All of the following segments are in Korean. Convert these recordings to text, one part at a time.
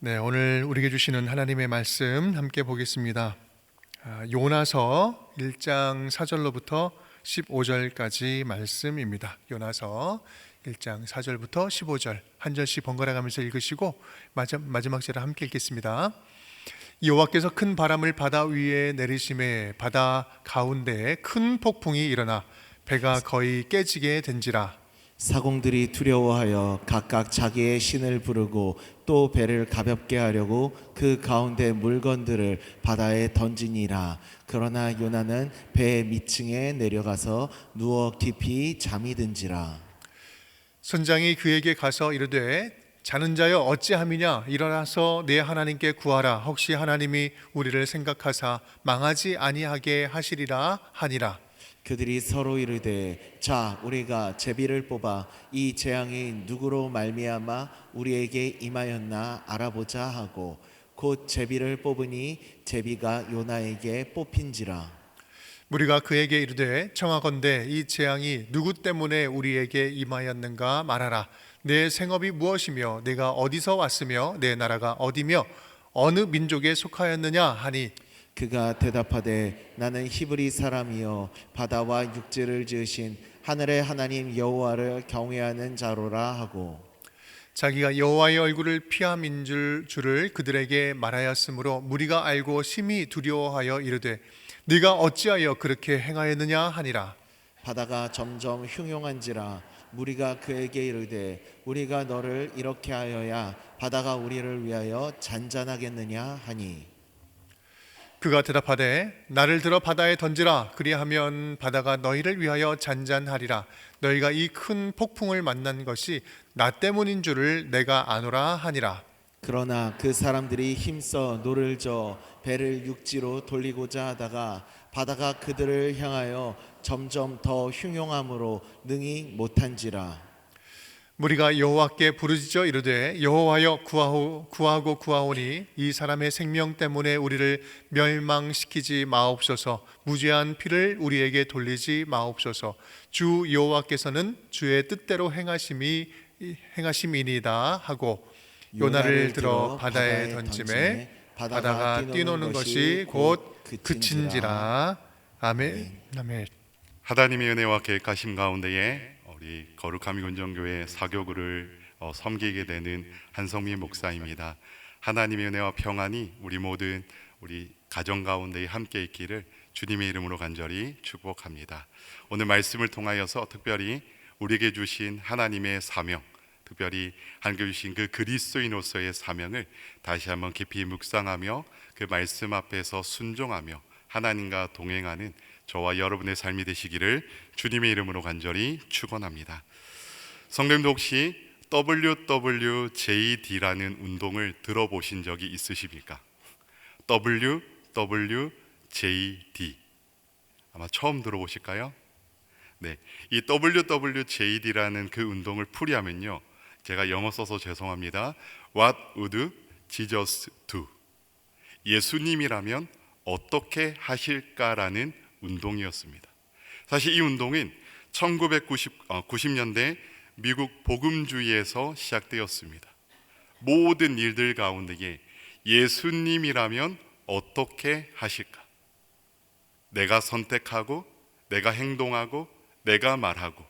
네, 오늘 우리에게 주시는 하나님의 말씀 함께 보겠습니다. 요나서 1장 4절로부터 15절까지 말씀입니다. 요나서 1장 4절부터 15절 한 절씩 번갈아 가면서 읽으시고 마지막 절을 함께 읽겠습니다. 여호와께서 큰 바람을 바다 위에 내리심에 바다 가운데에 큰 폭풍이 일어나 배가 거의 깨지게 된지라. 사공들이 두려워하여 각각 자기의 신을 부르고 또 배를 가볍게 하려고 그 가운데 물건들을 바다에 던지니라. 그러나 요나는 배 밑층에 내려가서 누워 깊이 잠이 든지라. 선장이 그에게 가서 이르되 자는 자여 어찌함이냐, 일어나서 내 하나님께 구하라. 혹시 하나님이 우리를 생각하사 망하지 아니하게 하시리라 하니라. 그들이 서로 이르되 자 우리가 제비를 뽑아 이 재앙이 누구로 말미암아 우리에게 임하였나 알아보자 하고 곧 제비를 뽑으니 제비가 요나에게 뽑힌지라. 무리가 그에게 이르되 청하건대 이 재앙이 누구 때문에 우리에게 임하였는가 말하라. 내 생업이 무엇이며 내가 어디서 왔으며 내 나라가 어디며 어느 민족에 속하였느냐 하니, 그가 대답하되 나는 히브리 사람이요 바다와 육지를 지으신 하늘의 하나님 여호와를 경외하는 자로라 하고, 자기가 여호와의 얼굴을 피함인 줄을 그들에게 말하였으므로 무리가 알고 심히 두려워하여 이르되 네가 어찌하여 그렇게 행하였느냐 하니라. 바다가 점점 흉용한지라. 무리가 그에게 이르되 우리가 너를 이렇게 하여야 바다가 우리를 위하여 잔잔하겠느냐 하니, 그가 대답하되 나를 들어 바다에 던지라. 그리하면 바다가 너희를 위하여 잔잔하리라. 너희가 이 큰 폭풍을 만난 것이 나 때문인 줄을 내가 아노라 하니라. 그러나 그 사람들이 힘써 노를 저어 배를 육지로 돌리고자 하다가 바다가 그들을 향하여 점점 더 흉용함으로 능히 못한지라. 무리가 여호와께 부르짖어 이르되 여호와여 구하오니 이 사람의 생명 때문에 우리를 멸망시키지 마옵소서. 무죄한 피를 우리에게 돌리지 마옵소서. 주 여호와께서는 주의 뜻대로 행하심이니이다 하고 요나를 들어 바다에 던짐에 바다가 뛰노는 것이 곧 그친지라. 아멘. 아멘. 하나님의 은혜와 계획하심 가운데에 우리 거룩함이 군정교회 사교구를 섬기게 되는 한성민 목사입니다. 하나님의 은혜와 평안이 우리 모든 우리 가정 가운데 함께 있기를 주님의 이름으로 간절히 축복합니다. 오늘 말씀을 통하여서 특별히 우리에게 주신 하나님의 사명, 특별히 하나님께 주신 그 그리스도인으로서의 사명을 다시 한번 깊이 묵상하며 그 말씀 앞에서 순종하며 하나님과 동행하는 저와 여러분의 삶이 되시기를 주님의 이름으로 간절히 축원합니다. 성도님도 혹시 WWJD라는 운동을 들어보신 적이 있으십니까? WWJD 아마 처음 들어보실까요? 네, 이 WWJD라는 그 운동을 풀이하면요, 제가 영어 써서 죄송합니다. What would Jesus do? 예수님이라면 어떻게 하실까라는 운동이었습니다. 사실 이 운동은 1990년대 미국 복음주의에서 시작되었습니다. 모든 일들 가운데에 예수님이라면 어떻게 하실까? 내가 선택하고 내가 행동하고 내가 말하고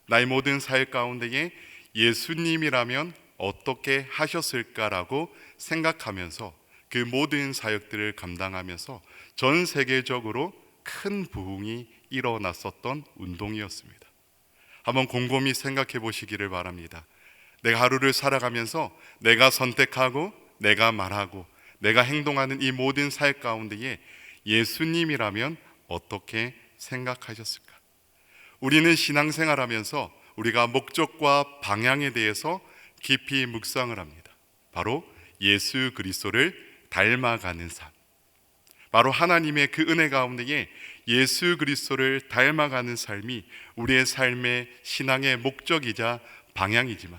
나의 모든 사역 가운데에 예수님이라면 어떻게 하셨을까라고 생각하면서 그 모든 사역들을 감당하면서 전 세계적으로 큰 부흥이 일어났었던 운동이었습니다. 한번 곰곰이 생각해 보시기를 바랍니다. 내가 하루를 살아가면서 내가 선택하고 내가 말하고 내가 행동하는 이 모든 사역 가운데에 예수님이라면 어떻게 생각하셨을까? 우리는 신앙생활하면서 우리가 목적과 방향에 대해서 깊이 묵상을 합니다. 바로 예수 그리스도를 닮아가는 삶, 바로 하나님의 그 은혜 가운데에 예수 그리스도를 닮아가는 삶이 우리의 삶의 신앙의 목적이자 방향이지만,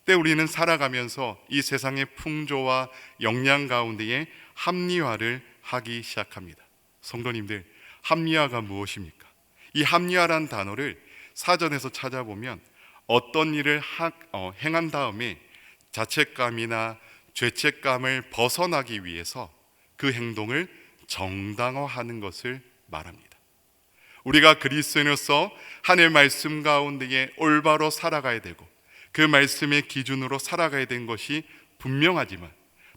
때 우리는 살아가면서 이 세상의 풍조와 역량 가운데에 합리화를 하기 시작합니다. 성도님들, 합리화가 무엇입니까? 이 합리화란 단어를 사전에서 찾아보면 어떤 일을 행한 다음에 자책감이나 죄책감을 벗어나기 위해서 그 행동을 정당화하는 것을 말합니다. 우리가 그리스도인으로서 하나님의 말씀 가운데에 올바로 살아가야 되고 그 말씀의 기준으로 살아가야 되는 것이 분명하지만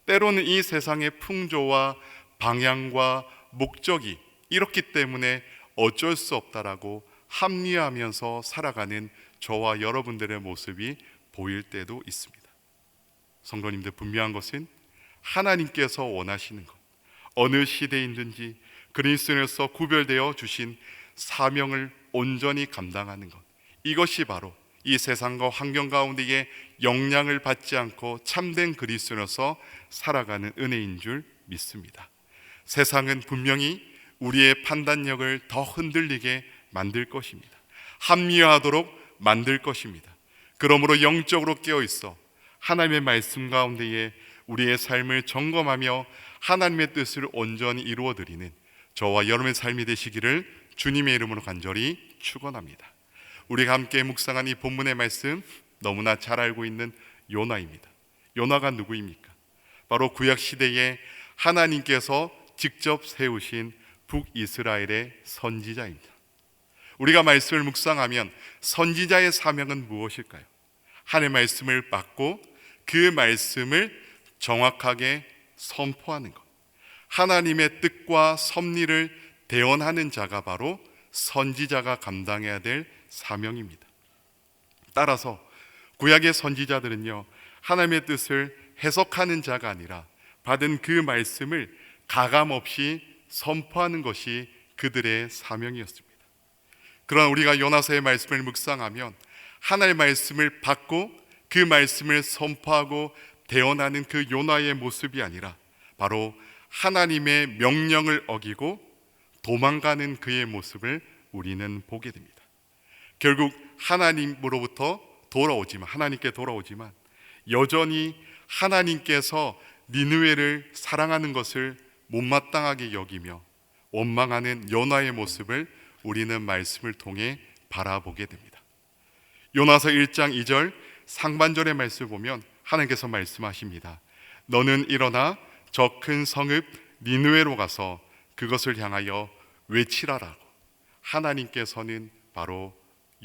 때로는 이 세상의 풍조와 방향과 목적이 이렇기 때문에 어쩔 수 없다라고 합리화하면서 살아가는 저와 여러분들의 모습이 보일 때도 있습니다. 성도님들, 분명한 것은 하나님께서 원하시는 것, 어느 시대인든지 그리스도인으로서 구별되어 주신 사명을 온전히 감당하는 것, 이것이 바로 이 세상과 환경 가운데에 영향을 받지 않고 참된 그리스도인으로서 살아가는 은혜인 줄 믿습니다. 세상은 분명히 우리의 판단력을 더 흔들리게 만들 것입니다. 합리화하도록 만들 것입니다. 그러므로 영적으로 깨어있어 하나님의 말씀 가운데에 우리의 삶을 점검하며 하나님의 뜻을 온전히 이루어드리는 저와 여러분의 삶이 되시기를 주님의 이름으로 간절히 축원합니다. 우리가 함께 묵상한 이 본문의 말씀, 너무나 잘 알고 있는 요나입니다. 요나가 누구입니까? 바로 구약시대에 하나님께서 직접 세우신 북이스라엘의 선지자입니다. 우리가 말씀을 묵상하면 선지자의 사명은 무엇일까요? 하나님의 말씀을 받고 그 말씀을 정확하게 선포하는 것, 하나님의 뜻과 섭리를 대언하는 자가 바로 선지자가 감당해야 될 사명입니다. 따라서 구약의 선지자들은요, 하나님의 뜻을 해석하는 자가 아니라 받은 그 말씀을 가감없이 선포하는 것이 그들의 사명이었습니다. 그러나 우리가 요나서의 말씀을 묵상하면 하나님의 말씀을 받고 그 말씀을 선포하고 대언하는 그 요나의 모습이 아니라 바로 하나님의 명령을 어기고 도망가는 그의 모습을 우리는 보게 됩니다. 결국 하나님으로부터 하나님께 돌아오지만 여전히 하나님께서 니느웨를 사랑하는 것을 못마땅하게 여기며 원망하는 요나의 모습을 우리는 말씀을 통해 바라보게 됩니다. 요나서 1장 2절 상반절의 말씀을 보면 하나님께서 말씀하십니다. 너는 일어나 저 큰 성읍 니느웨로 가서 그것을 향하여 외치라라고 하나님께서는 바로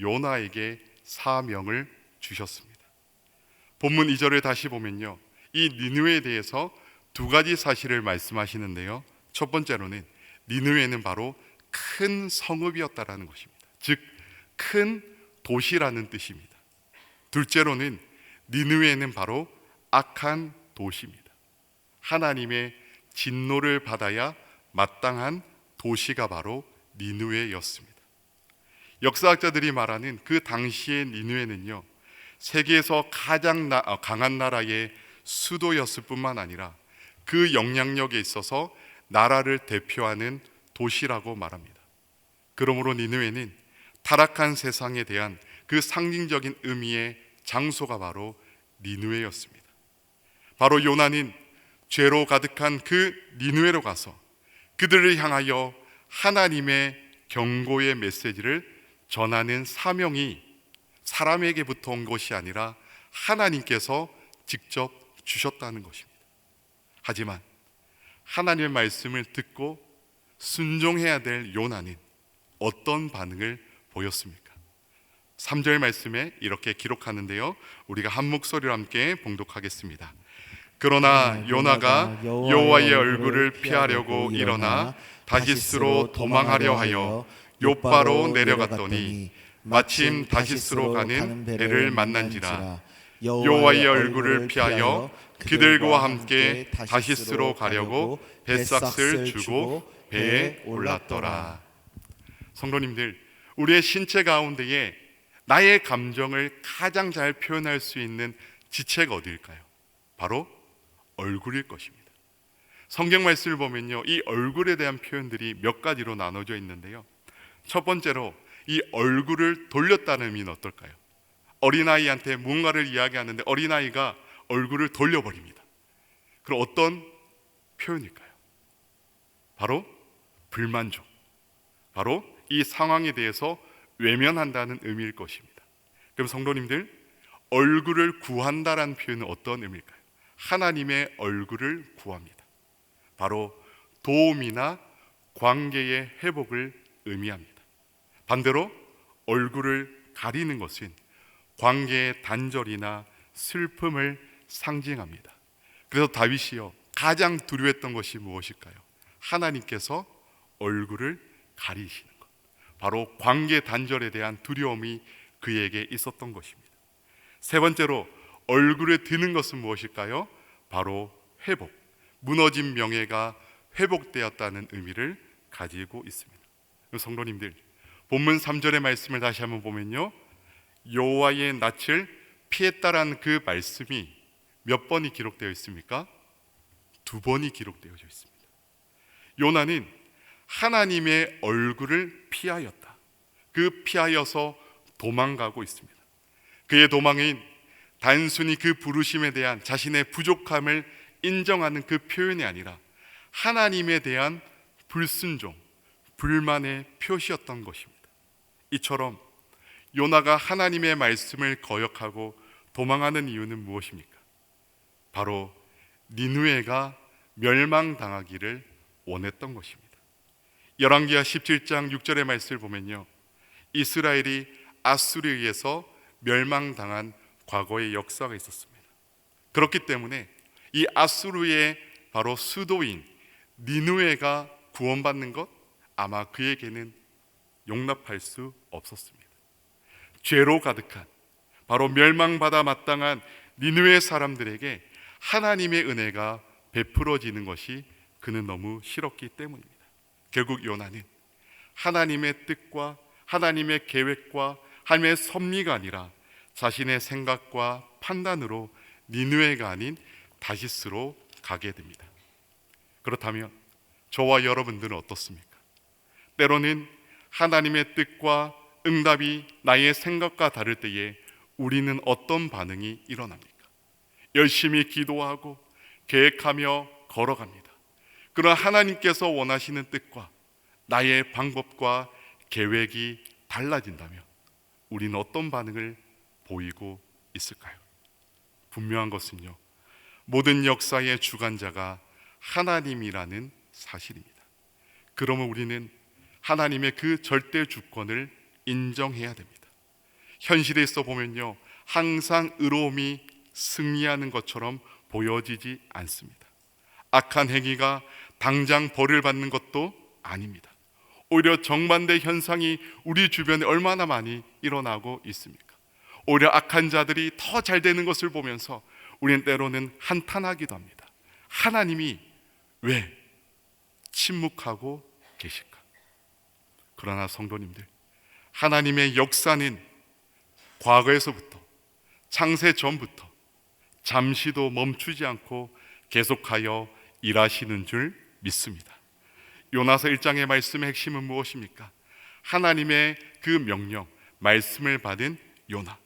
요나에게 사명을 주셨습니다. 본문 2절을 다시 보면요, 이 니느웨에 대해서 두 가지 사실을 말씀하시는데요, 첫 번째로는 니느웨는 바로 큰 성읍이었다라는 것입니다. 즉 큰 도시라는 뜻입니다. 둘째로는 니느웨는 바로 악한 도시입니다. 하나님의 진노를 받아야 마땅한 도시가 바로 니느웨였습니다. 역사학자들이 말하는 그 당시의 니느웨는요, 세계에서 가장 강한 나라의 수도였을 뿐만 아니라 그 영향력에 있어서 나라를 대표하는 도시라고 말합니다. 그러므로 니느웨는 타락한 세상에 대한 그 상징적인 의미의 장소가 바로 니느웨였습니다. 바로 요나는 죄로 가득한 그 니느웨로 가서 그들을 향하여 하나님의 경고의 메시지를 전하는 사명이 사람에게부터 온 것이 아니라 하나님께서 직접 주셨다는 것입니다. 하지만 하나님의 말씀을 듣고 순종해야 될 요나는 어떤 반응을 보였습니까? 3절 말씀에 이렇게 기록하는데요, 우리가 한 목소리로 함께 봉독하겠습니다. 그러나 요나가 여호와의 얼굴을 피하려고 일어나 다시스로 도망하려 하여 욥바로 내려갔더니 마침 다시스로 가는 배를 만난지라. 여호와의 얼굴을 피하여 그들과 함께 다시스로 가려고 뱃삭을 주고 배에 올랐더라. 성도님들, 우리의 신체 가운데에 나의 감정을 가장 잘 표현할 수 있는 지체가 어디일까요? 바로 얼굴일 것입니다. 성경 말씀을 보면요, 이 얼굴에 대한 표현들이 몇 가지로 나눠져 있는데요, 첫 번째로 이 얼굴을 돌렸다는 의미는 어떨까요? 어린아이한테 뭔가를 이야기하는데 어린아이가 얼굴을 돌려버립니다. 그럼 어떤 표현일까요? 바로 불만족, 바로 이 상황에 대해서 외면한다는 의미일 것입니다. 그럼 성도님들, 얼굴을 구한다라는 표현은 어떤 의미일까요? 하나님의 얼굴을 구합니다. 바로 도움이나 관계의 회복을 의미합니다. 반대로 얼굴을 가리는 것은 관계의 단절이나 슬픔을 상징합니다. 그래서 다윗이요, 가장 두려워했던 것이 무엇일까요? 하나님께서 얼굴을 가리시는 것. 바로 관계 단절에 대한 두려움이 그에게 있었던 것입니다. 세 번째로 얼굴에 드는 것은 무엇일까요? 바로 회복, 무너진 명예가 회복되었다는 의미를 가지고 있습니다. 성도님들, 본문 3절의 말씀을 다시 한번 보면요, 여호와의 낯을 피했다라는 그 말씀이 몇 번이 기록되어 있습니까? 2번이 기록되어져 있습니다. 요나는 하나님의 얼굴을 피하였다. 그 피하여서 도망가고 있습니다. 그의 도망은 단순히 그 부르심에 대한 자신의 부족함을 인정하는 그 표현이 아니라 하나님에 대한 불순종, 불만의 표시였던 것입니다. 이처럼 요나가 하나님의 말씀을 거역하고 도망하는 이유는 무엇입니까? 바로 니느웨가 멸망당하기를 원했던 것입니다. 열왕기하 17장 6절의 말씀을 보면요, 이스라엘이 아수르에 의해서 멸망당한 과거의 역사가 있었습니다. 그렇기 때문에 이 아수르의 바로 수도인 니느웨가 구원받는 것, 아마 그에게는 용납할 수 없었습니다. 죄로 가득한 바로 멸망받아 마땅한 니느웨 사람들에게 하나님의 은혜가 베풀어지는 것이 그는 너무 싫었기 때문입니다. 결국 요나는 하나님의 뜻과 하나님의 계획과 하나님의 섭리가 아니라 자신의 생각과 판단으로 니느웨가 아닌 다시스로 가게 됩니다. 그렇다면 저와 여러분들은 어떻습니까? 때로는 하나님의 뜻과 응답이 나의 생각과 다를 때에 우리는 어떤 반응이 일어납니까? 열심히 기도하고 계획하며 걸어갑니다. 그러나 하나님께서 원하시는 뜻과 나의 방법과 계획이 달라진다면 우리는 어떤 반응을 보이고 있을까요? 분명한 것은요, 모든 역사의 주관자가 하나님이라는 사실입니다. 그러면 우리는 하나님의 그 절대 주권을 인정해야 됩니다. 현실에 있어 보면요, 항상 의로움이 승리하는 것처럼 보여지지 않습니다. 악한 행위가 당장 벌을 받는 것도 아닙니다. 오히려 정반대 현상이 우리 주변에 얼마나 많이 일어나고 있습니까? 오히려 악한 자들이 더 잘 되는 것을 보면서 우리는 때로는 한탄하기도 합니다. 하나님이 왜 침묵하고 계실까? 그러나 성도님들, 하나님의 역사는 과거에서부터, 창세 전부터 잠시도 멈추지 않고 계속하여 일하시는 줄 믿습니다. 요나서 1장의 말씀의 핵심은 무엇입니까? 하나님의 그 명령, 말씀을 받은 요나,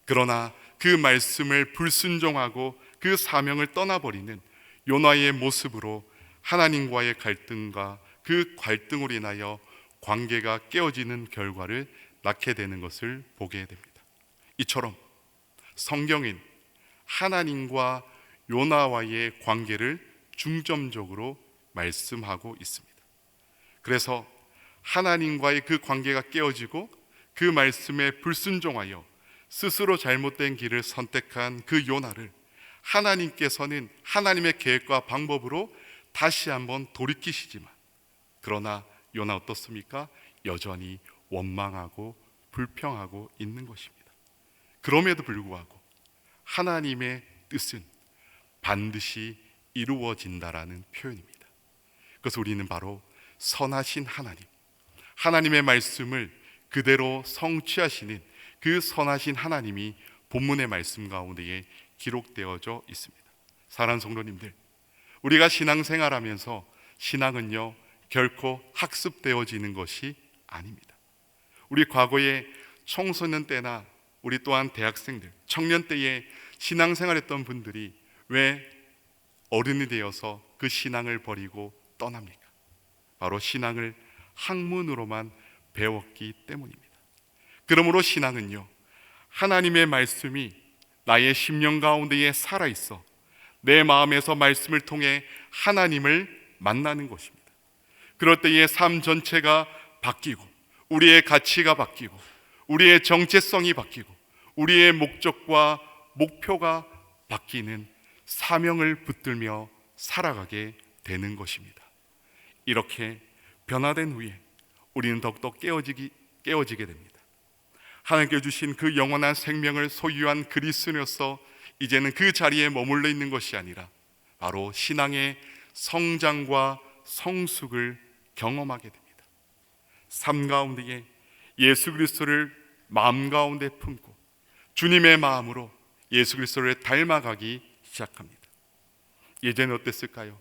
그러나 그 말씀을 불순종하고 그 사명을 떠나버리는 요나의 모습으로 하나님과의 갈등과 그 갈등으로 인하여 관계가 깨어지는 결과를 낳게 되는 것을 보게 됩니다. 이처럼 성경은 하나님과 요나와의 관계를 중점적으로 말씀하고 있습니다. 그래서 하나님과의 그 관계가 깨어지고 그 말씀에 불순종하여 스스로 잘못된 길을 선택한 그 요나를 하나님께서는 하나님의 계획과 방법으로 다시 한번 돌이키시지만, 그러나 요나 어떻습니까? 여전히 원망하고 불평하고 있는 것입니다. 그럼에도 불구하고 하나님의 뜻은 반드시 이루어진다라는 표현입니다. 그래서 우리는 바로 선하신 하나님, 하나님의 말씀을 그대로 성취하시는 그 선하신 하나님이 본문의 말씀 가운데에 기록되어져 있습니다. 사랑하는 성도님들, 우리가 신앙생활하면서 신앙은요, 결코 학습되어지는 것이 아닙니다. 우리 과거에 청소년 때나 우리 또한 대학생들, 청년 때에 신앙생활했던 분들이 왜 어른이 되어서 그 신앙을 버리고 떠납니까? 바로 신앙을 학문으로만 배웠기 때문입니다. 그러므로 신앙은요, 하나님의 말씀이 나의 심령 가운데에 살아있어 내 마음에서 말씀을 통해 하나님을 만나는 것입니다. 그럴 때의 삶 전체가 바뀌고 우리의 가치가 바뀌고 우리의 정체성이 바뀌고 우리의 목적과 목표가 바뀌는 사명을 붙들며 살아가게 되는 것입니다. 이렇게 변화된 후에 우리는 더욱더 깨어지게 됩니다. 하나님께 주신 그 영원한 생명을 소유한 그리스도인으로서 이제는 그 자리에 머물러 있는 것이 아니라 바로 신앙의 성장과 성숙을 경험하게 됩니다. 삶 가운데에 예수 그리스도를 마음 가운데 품고 주님의 마음으로 예수 그리스도를 닮아가기 시작합니다. 예전에 어땠을까요?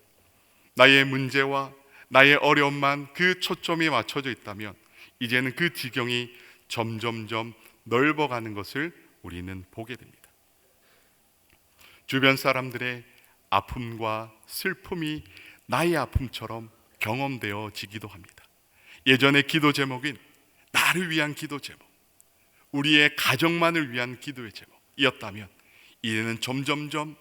나의 문제와 나의 어려움만 그 초점이 맞춰져 있다면 이제는 그 지경이 점점점 넓어가는 것을 우리는 보게 됩니다. 주변 사람들의 아픔과 슬픔이 나의 아픔처럼 경험되어지기도 합니다. 예전의 기도 제목인 나를 위한 기도 제목, 우리의 가정만을 위한 기도의 제목이었다면 이제는 점점점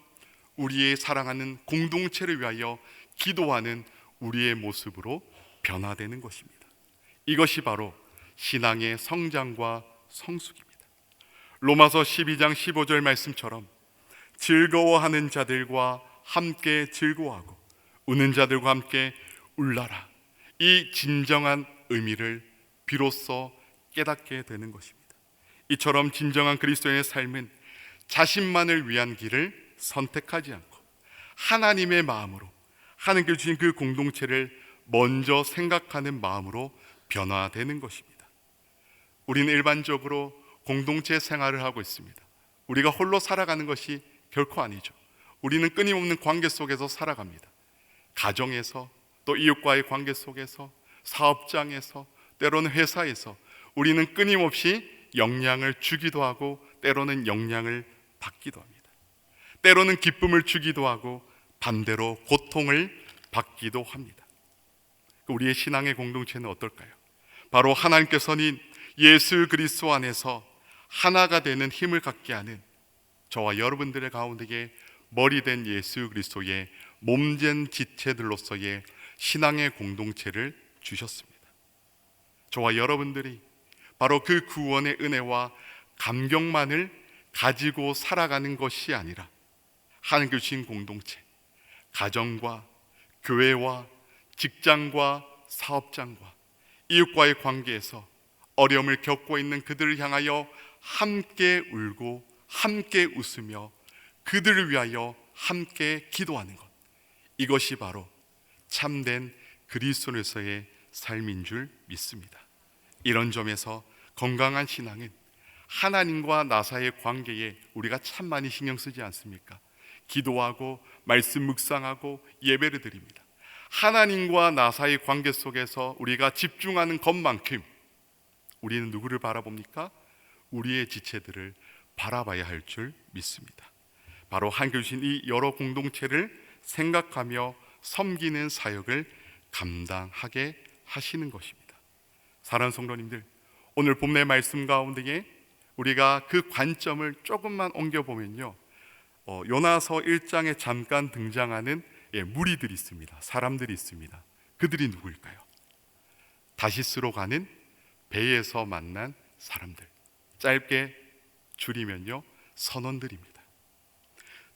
우리의 사랑하는 공동체를 위하여 기도하는 우리의 모습으로 변화되는 것입니다. 이것이 바로 신앙의 성장과 성숙입니다. 로마서 12장 15절 말씀처럼 즐거워하는 자들과 함께 즐거워하고 우는 자들과 함께 울라라. 이 진정한 의미를 비로소 깨닫게 되는 것입니다. 이처럼 진정한 그리스도인의 삶은 자신만을 위한 길을 선택하지 않고 하나님의 마음으로 하나님께 주신 그 공동체를 먼저 생각하는 마음으로 변화되는 것입니다. 우리는 일반적으로 공동체 생활을 하고 있습니다. 우리가 홀로 살아가는 것이 결코 아니죠. 우리는 끊임없는 관계 속에서 살아갑니다. 가정에서, 또 이웃과의 관계 속에서, 사업장에서, 때로는 회사에서 우리는 끊임없이 영향을 주기도 하고 때로는 영향을 받기도 합니다. 때로는 기쁨을 주기도 하고 반대로 고통을 받기도 합니다. 우리의 신앙의 공동체는 어떨까요? 바로 하나님께서는 예수 그리스도 안에서 하나가 되는 힘을 갖게 하는 저와 여러분들의 가운데에 머리된 예수 그리스도의 몸된 지체들로서의 신앙의 공동체를 주셨습니다. 저와 여러분들이 바로 그 구원의 은혜와 감격만을 가지고 살아가는 것이 아니라 하나님께 주신 공동체, 가정과 교회와 직장과 사업장과 이웃과의 관계에서 어려움을 겪고 있는 그들을 향하여 함께 울고 함께 웃으며 그들을 위하여 함께 기도하는 것, 이것이 바로 참된 그리스도인으로서의 삶인 줄 믿습니다. 이런 점에서 건강한 신앙은 하나님과 나 사이의 관계에 우리가 참 많이 신경 쓰지 않습니까? 기도하고 말씀 묵상하고 예배를 드립니다. 하나님과 나 사이의 관계 속에서 우리가 집중하는 것만큼 우리는 누구를 바라봅니까? 우리의 지체들을 바라봐야 할 줄 믿습니다. 바로 하나님께 주신 이 여러 공동체를 생각하며 섬기는 사역을 감당하게 하시는 것입니다. 사랑하는 성도님들, 오늘 본문의 말씀 가운데에 우리가 그 관점을 조금만 옮겨보면요, 요나서 1장에 잠깐 등장하는 무리들이 있습니다. 사람들이 있습니다. 그들이 누구일까요? 다시스로 가는 배에서 만난 사람들, 짧게 줄이면요 선원들입니다.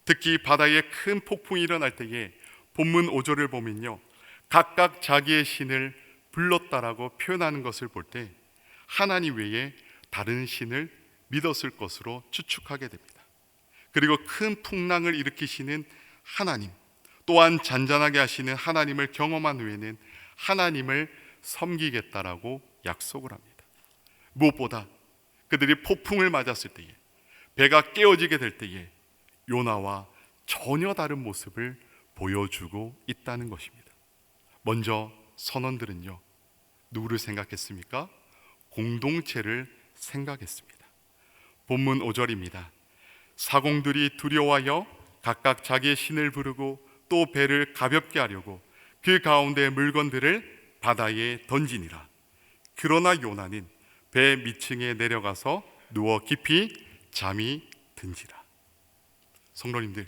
특히 바다에 큰 폭풍이 일어날 때에 본문 5절을 보면요, 각각 자기의 신을 불렀다라고 표현하는 것을 볼 때 하나님 외에 다른 신을 믿었을 것으로 추측하게 됩니다. 그리고 큰 풍랑을 일으키시는 하나님, 또한 잔잔하게 하시는 하나님을 경험한 후에는 하나님을 섬기겠다라고 약속을 합니다. 무엇보다 그들이 폭풍을 맞았을 때에, 배가 깨어지게 될 때에 요나와 전혀 다른 모습을 보여주고 있다는 것입니다. 먼저 선원들은요, 누구를 생각했습니까? 공동체를 생각했습니다. 본문 5절입니다. 사공들이 두려워하여 각각 자기의 신을 부르고 또 배를 가볍게 하려고 그 가운데 물건들을 바다에 던지니라. 그러나 요나는 배 밑층에 내려가서 누워 깊이 잠이 든지라. 성도님들,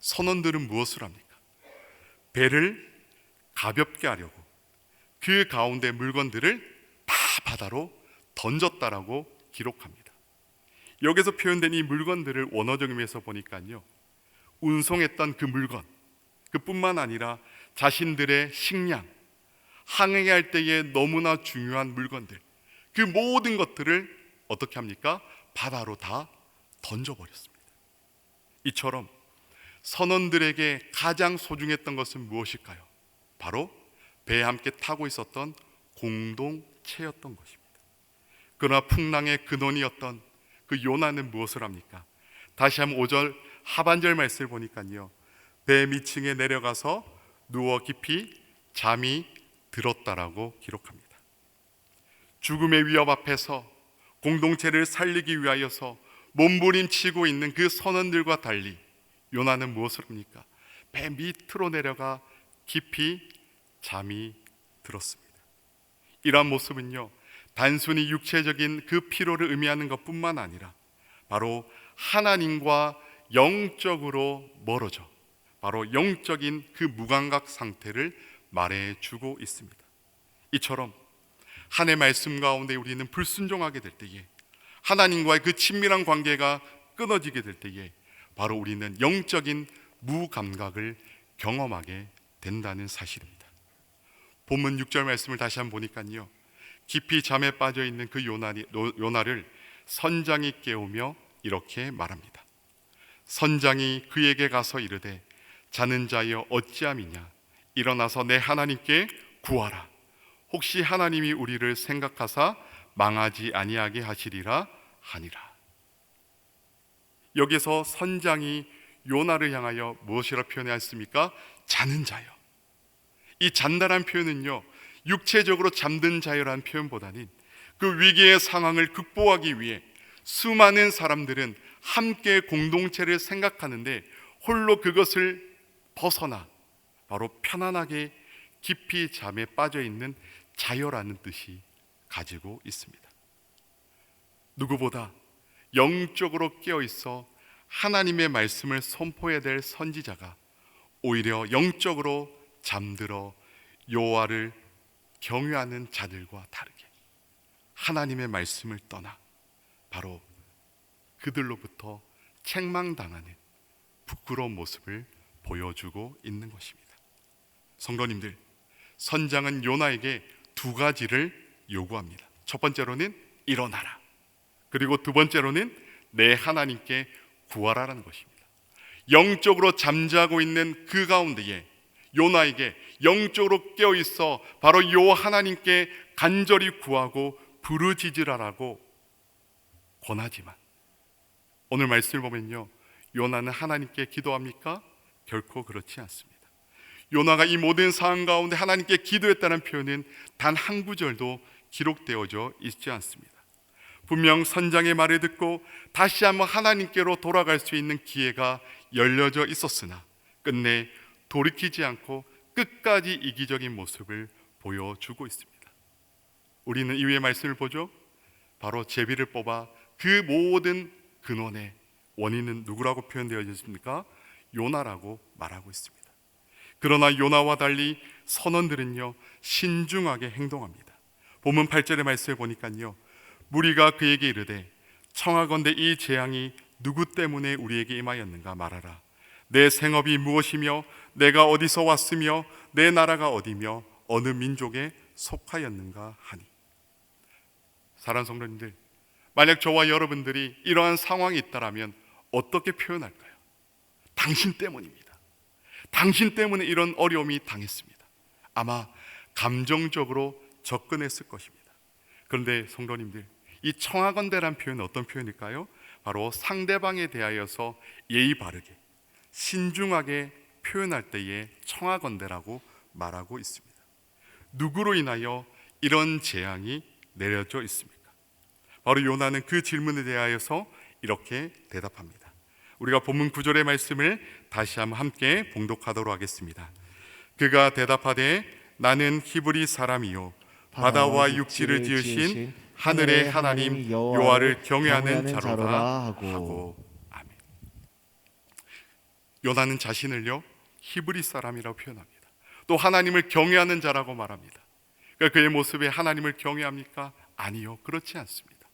선원들은 무엇을 합니까? 배를 가볍게 하려고 그 가운데 물건들을 다 바다로 던졌다라고 기록합니다. 여기서 표현된 이 물건들을 원어적 의미에서 보니까요, 운송했던 그 물건, 그뿐만 아니라 자신들의 식량, 항해할 때에 너무나 중요한 물건들, 그 모든 것들을 어떻게 합니까? 바다로 다 던져버렸습니다. 이처럼 선원들에게 가장 소중했던 것은 무엇일까요? 바로 배에 함께 타고 있었던 공동체였던 것입니다. 그러나 풍랑의 근원이었던 그 요나는 무엇을 합니까? 다시 한번 5절 하반절 말씀을 보니까요, 배 밑층에 내려가서 누워 깊이 잠이 들었다라고 기록합니다. 죽음의 위협 앞에서 공동체를 살리기 위하여서 몸부림치고 있는 그 선원들과 달리 요나는 무엇을 합니까? 배 밑으로 내려가 깊이 잠이 들었습니다. 이러한 모습은요, 단순히 육체적인 그 피로를 의미하는 것뿐만 아니라 바로 하나님과 영적으로 멀어져 바로 영적인 그 무감각 상태를 말해주고 있습니다. 이처럼 하나님의 말씀 가운데 우리는 불순종하게 될 때에, 하나님과의 그 친밀한 관계가 끊어지게 될 때에 바로 우리는 영적인 무감각을 경험하게 된다는 사실입니다. 본문 6절 말씀을 다시 한번 보니까요, 깊이 잠에 빠져 있는 그 요나를 선장이 깨우며 이렇게 말합니다. 선장이 그에게 가서 이르되 자는 자여 어찌함이냐, 일어나서 내 하나님께 구하라. 혹시 하나님이 우리를 생각하사 망하지 아니하게 하시리라 하니라. 여기서 선장이 요나를 향하여 무엇이라 표현했습니까? 자는 자여. 이 잔다란 표현은요, 육체적으로 잠든 자여라는 표현보다는 그 위기의 상황을 극복하기 위해 수많은 사람들은 함께 공동체를 생각하는데 홀로 그것을 벗어나 바로 편안하게 깊이 잠에 빠져 있는 자여라는 뜻이 가지고 있습니다. 누구보다 영적으로 깨어 있어 하나님의 말씀을 선포해야 될 선지자가 오히려 영적으로 잠들어 여호와를 경외하는 자들과 다르게 하나님의 말씀을 떠나 바로 그들로부터 책망당하는 부끄러운 모습을 보여주고 있는 것입니다. 성도님들, 선장은 요나에게 두 가지를 요구합니다. 첫 번째로는 일어나라. 그리고 두 번째로는 내 하나님께 구하라라는 것입니다. 영적으로 잠자고 있는 그 가운데에 요나에게 영적으로 깨어 있어 바로 요 하나님께 간절히 구하고 부르짖으라라고 권하지만 오늘 말씀을 보면요, 요나는 하나님께 기도합니까? 결코 그렇지 않습니다. 요나가 이 모든 상황 가운데 하나님께 기도했다는 표현은 단 한 구절도 기록되어져 있지 않습니다. 분명 선장의 말을 듣고 다시 한번 하나님께로 돌아갈 수 있는 기회가 열려져 있었으나 끝내 돌이키지 않고 끝까지 이기적인 모습을 보여주고 있습니다. 우리는 이후의 말씀을 보죠. 바로 제비를 뽑아 그 모든 근원의 원인은 누구라고 표현되어 있습니까? 요나라고 말하고 있습니다. 그러나 요나와 달리 선원들은요, 신중하게 행동합니다. 본문 8절의 말씀을 보니까요, 무리가 그에게 이르되 청하건대 이 재앙이 누구 때문에 우리에게 임하였는가 말하라. 내 생업이 무엇이며 내가 어디서 왔으며 내 나라가 어디며 어느 민족에 속하였는가 하니. 사랑하는 성도님들, 만약 저와 여러분들이 이러한 상황이 있다라면 어떻게 표현할까요? 당신 때문입니다. 당신 때문에 이런 어려움이 당했습니다. 아마 감정적으로 접근했을 것입니다. 그런데 성도님들, 이 청하건대란 표현은 어떤 표현일까요? 바로 상대방에 대하여서 예의 바르게 신중하게 표현할 때에 청하건대라고 말하고 있습니다. 누구로 인하여 이런 재앙이 내려져 있습니까? 바로 요나는 그 질문에 대하여서 이렇게 대답합니다. 우리가 본문 9절의 말씀을 다시 한번 함께 봉독하도록 하겠습니다. 그가 대답하되 나는 히브리 사람이요 바다와 육지를 지으신 하늘의 하나님 여호와를 경외하는 자로다 하고. 아멘. 요나는 자신을요 히브리 사람이라고 표현합니다. 또 하나님을 경외하는 자라고 말합니다. 그러니까 그의 모습에 하나님을 경외합니까? 아니요, 그렇지 않습니다.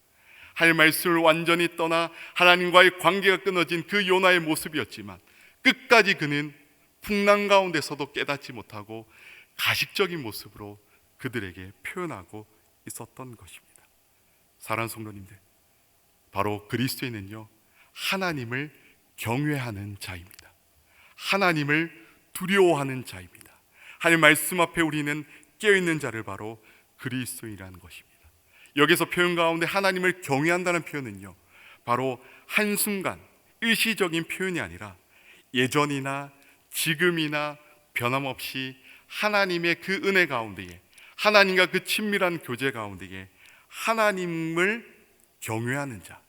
할 말씀을 완전히 떠나 하나님과의 관계가 끊어진 그 요나의 모습이었지만 끝까지 그는 풍랑 가운데서도 깨닫지 못하고 가식적인 모습으로 그들에게 표현하고 있었던 것입니다. 사랑하는 성도님들, 바로 그리스도인은요 하나님을 경외하는 자입니다. 하나님을 두려워하는 자입니다. 하나님 말씀 앞에 우리는 깨어있는 자를 바로 그리스도인이라는 것입니다. 여기서 표현 가운데 하나님을 경외한다는 표현은요 바로 한순간 일시적인 표현이 아니라 예전이나 지금이나 변함없이 하나님의 그 은혜 가운데에, 하나님과 그 친밀한 교제 가운데에 하나님을 경외하는 자,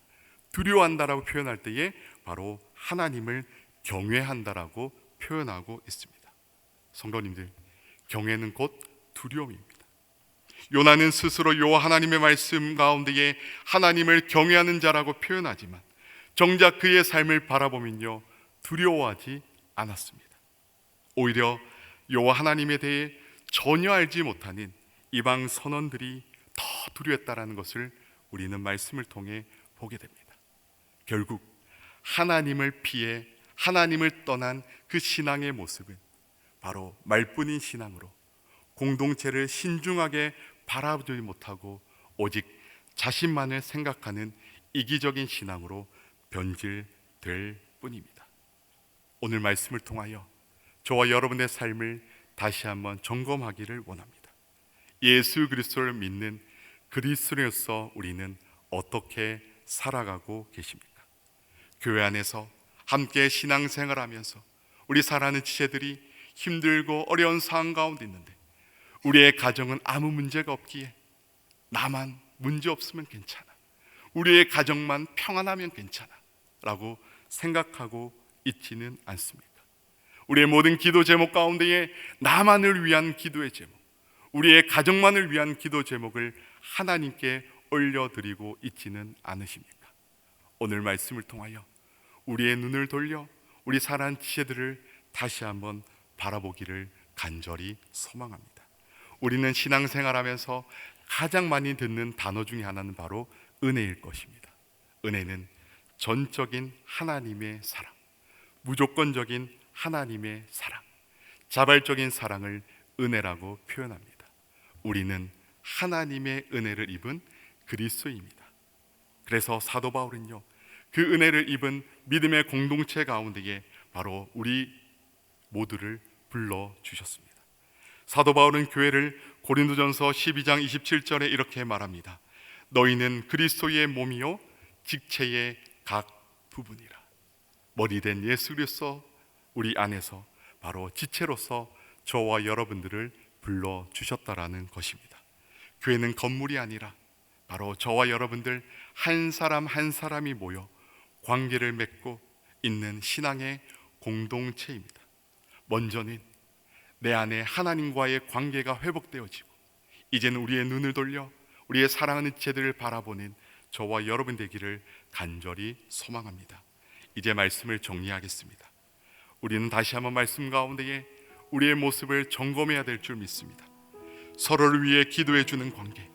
두려워한다라고 표현할 때에 바로 하나님을 경외한다라고 표현하고 있습니다. 성도님들, 경외는 곧 두려움입니다. 요나는 스스로 여호와 하나님의 말씀 가운데에 하나님을 경외하는 자라고 표현하지만 정작 그의 삶을 바라보면요 두려워하지 않았습니다. 오히려 여호와 하나님에 대해 전혀 알지 못하는 이방 선원들이 더 두려웠다라는 것을 우리는 말씀을 통해 보게 됩니다. 결국 하나님을 피해 하나님을 떠난 그 신앙의 모습은 바로 말뿐인 신앙으로 공동체를 신중하게 바라보지 못하고 오직 자신만을 생각하는 이기적인 신앙으로 변질될 뿐입니다. 오늘 말씀을 통하여 저와 여러분의 삶을 다시 한번 점검하기를 원합니다. 예수 그리스도를 믿는 그리스도인으로서 우리는 어떻게 살아가고 계십니까? 교회 안에서 함께 신앙생활하면서 우리 사랑하는 지체들이 힘들고 어려운 상황 가운데 있는데 우리의 가정은 아무 문제가 없기에 나만 문제 없으면 괜찮아, 우리의 가정만 평안하면 괜찮아 라고 생각하고 있지는 않습니까? 우리의 모든 기도 제목 가운데에 나만을 위한 기도의 제목, 우리의 가정만을 위한 기도 제목을 하나님께 올려드리고 있지는 않으십니까? 오늘 말씀을 통하여 우리의 눈을 돌려 우리 사랑하는 지체들을 다시 한번 바라보기를 간절히 소망합니다. 우리는 신앙생활하면서 가장 많이 듣는 단어 중에 하나는 바로 은혜일 것입니다. 은혜는 전적인 하나님의 사랑, 무조건적인 하나님의 사랑, 자발적인 사랑을 은혜라고 표현합니다. 우리는 하나님의 은혜를 입은 그리스도입니다. 그래서 사도 바울은요 그 은혜를 입은 믿음의 공동체 가운데에 바로 우리 모두를 불러주셨습니다. 사도 바울은 교회를 고린도전서 12장 27절에 이렇게 말합니다. 너희는 그리스도의 몸이요 직체의 각 부분이라. 머리된 예수 그리스도 우리 안에서 바로 지체로서 저와 여러분들을 불러주셨다라는 것입니다. 교회는 건물이 아니라 바로 저와 여러분들 한 사람 한 사람이 모여 관계를 맺고 있는 신앙의 공동체입니다. 먼저는 내 안에 하나님과의 관계가 회복되어지고 이제는 우리의 눈을 돌려 우리의 사랑하는 지체들을 바라보는 저와 여러분 되기를 간절히 소망합니다. 이제 말씀을 정리하겠습니다. 우리는 다시 한번 말씀 가운데에 우리의 모습을 점검해야 될 줄 믿습니다. 서로를 위해 기도해 주는 관계,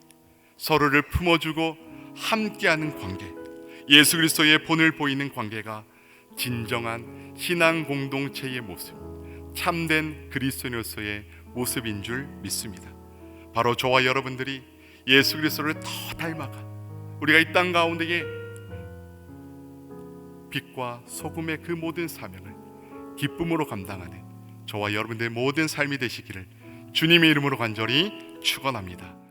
서로를 품어주고 함께하는 관계, 예수 그리스도의 본을 보이는 관계가 진정한 신앙 공동체의 모습, 참된 그리스도인으로서의 모습인 줄 믿습니다. 바로 저와 여러분들이 예수 그리스도를 더 닮아가 우리가 이 땅 가운데에 빛과 소금의 그 모든 사명을 기쁨으로 감당하는 저와 여러분들의 모든 삶이 되시기를 주님의 이름으로 간절히 축원합니다.